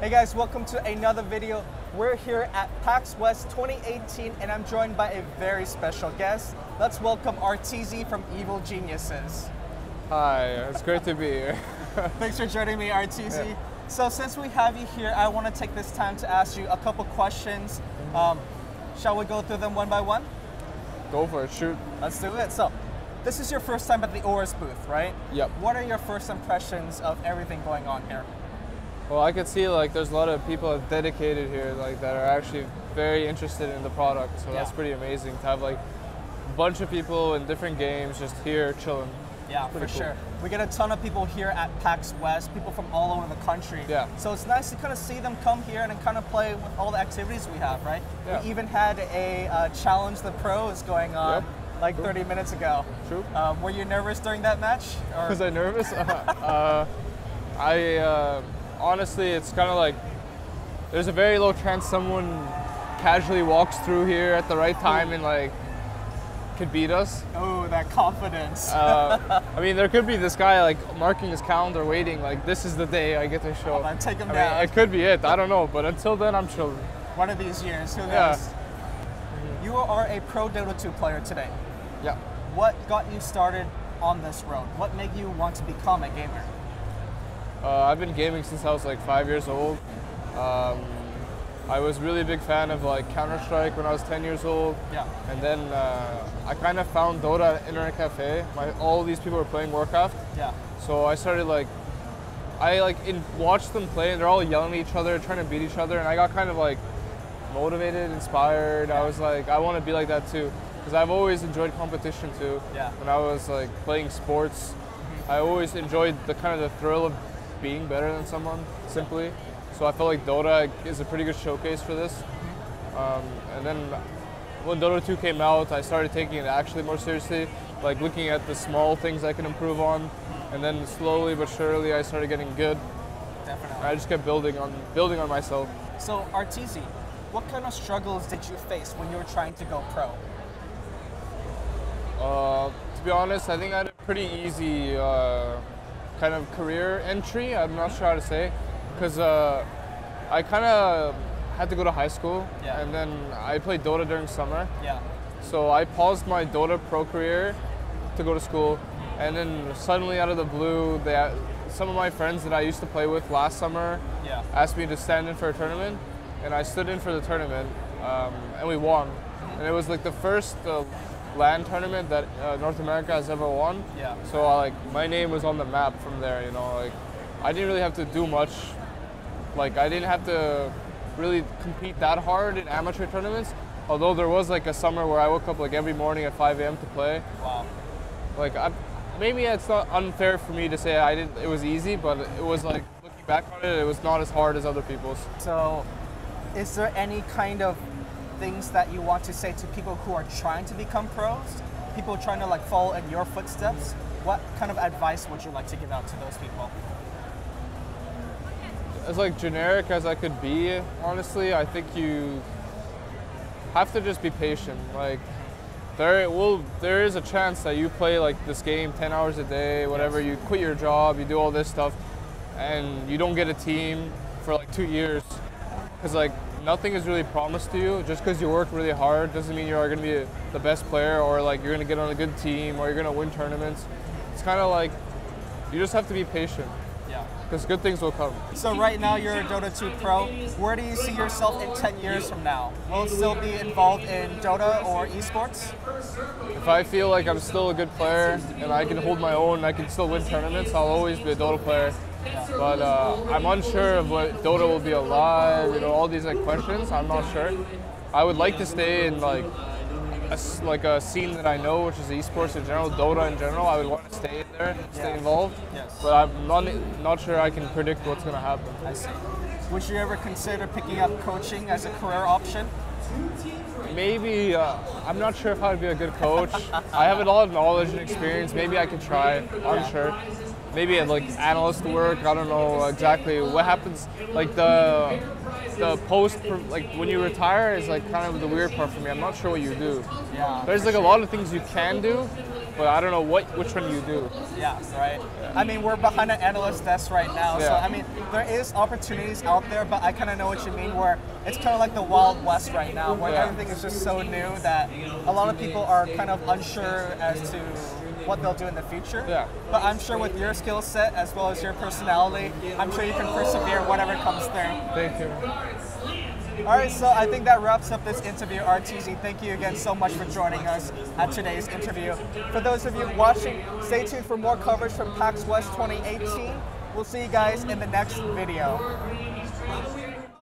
Hey guys, welcome to another video. We're here at PAX West 2018 and I'm joined by a very special guest. Let's welcome RTZ from Evil Geniuses. Hi, it's great to be here. Thanks for joining me, RTZ. Yeah. So since we have you here, I want to take this time to ask you a couple questions. Shall we go through them one by one? Go for it, shoot. Let's do it. So, this is your first time at the AORUS booth, right? Yep. What are your first impressions of everything going on here? Well, I could see like there's a lot of people dedicated here that are actually very interested in the product. So that's pretty amazing to have like a bunch of people in different games just here chilling. Yeah, for sure. We get a ton of people here at PAX West, people from all over the country. Yeah. So it's nice to kind of see them come here and kind of play with all the activities we have, right? Yeah. We even had a Challenge the Pros going on like 30 minutes ago. True. Were you nervous during that match? Or? Was I nervous? Honestly, it's kind of like there's a very low chance someone casually walks through here at the right time and like could beat us. Oh, that confidence. I mean, there could be this guy like marking his calendar, waiting like this is the day I get to show. Oh, take him down. Mean, it could be it. I don't know, but until then, I'm chilling. One of these years, who knows? Yeah. You are a pro Dota 2 player today. Yeah. What got you started on this road? What made you want to become a gamer? I've been gaming since I was like 5 years old. I was really a big fan of like Counter-Strike when I was 10 years old. Yeah. And then I kind of found Dota at Internet Cafe. All these people were playing Warcraft. Yeah. So I started watched them play and they're all yelling at each other, trying to beat each other. And I got kind of like motivated, inspired. I was like, I want to be like that too. Because I've always enjoyed competition too. Yeah. When I was like playing sports, I always enjoyed the kind of the thrill of being better than someone, simply. So I felt like Dota is a pretty good showcase for this. And then when Dota 2 came out, I started taking it actually more seriously, like looking at the small things I can improve on. And then slowly but surely, I started getting good. Definitely. I just kept building on myself. So RTZ, what kind of struggles did you face when you were trying to go pro? To be honest, I think I had a pretty easy kind of career entry. I'm not sure how to say, because I kind of had to go to high school, and then I played Dota during summer. Yeah. So I paused my Dota pro career to go to school, and then suddenly out of the blue, some of my friends that I used to play with last summer asked me to stand in for a tournament, and I stood in for the tournament, and we won. And it was like the first LAN tournament that North America has ever won. Yeah. So my name was on the map from there, you know, like I didn't really have to do much. Like I didn't have to really compete that hard in amateur tournaments. Although there was like a summer where I woke up like every morning at 5 a.m. to play. Wow. Like maybe it's not unfair for me to say it was easy, but it was like looking back on it, it was not as hard as other people's. So is there any kind of things that you want to say to people who are trying to become pros? People trying to like follow in your footsteps? What kind of advice would you like to give out to those people? As like generic as I could be, honestly, I think you have to just be patient. Like there is a chance that you play like this game 10 hours a day, whatever, you quit your job, you do all this stuff, and you don't get a team for like 2 years. Because like nothing is really promised to you. Just because you work really hard doesn't mean you're going to be the best player, or like you're going to get on a good team, or you're going to win tournaments. It's kind of like you just have to be patient. Yeah. Because good things will come. So right now you're a Dota 2 pro. Where do you see yourself in 10 years from now? Will it still be involved in Dota or esports? If I feel like I'm still a good player and I can hold my own, I can still win tournaments, I'll always be a Dota player. But I'm unsure of what Dota will be alive, you know, all these like questions, I'm not sure. I would like to stay in like a scene that I know, which is esports in general, Dota in general. I would want to stay in there, stay involved. Yes. But I'm not sure I can predict what's going to happen. I see. Would you ever consider picking up coaching as a career option? Maybe, I'm not sure if I'd be a good coach. I have a lot of knowledge and experience. Maybe I could try, I'm sure. Maybe at like analyst work, I don't know exactly what happens. Like the post, like when you retire is like kind of the weird part for me. I'm not sure what you do. Yeah. There's like a lot of things you can do, but I don't know which one you do. Yeah, right. I mean, we're behind an analyst desk right now, so Yeah. I mean, there is opportunities out there, but I kind of know what you mean, where it's kind of like the Wild West right now, where Yeah. everything is just so new that a lot of people are kind of unsure as to what they'll do in the future. Yeah. But I'm sure with your skill set as well as your personality, I'm sure you can persevere whatever comes through. Thank you. All right, so I think that wraps up this interview, RTZ. Thank you again so much for joining us at today's interview. For those of you watching, stay tuned for more coverage from PAX West 2018. We'll see you guys in the next video.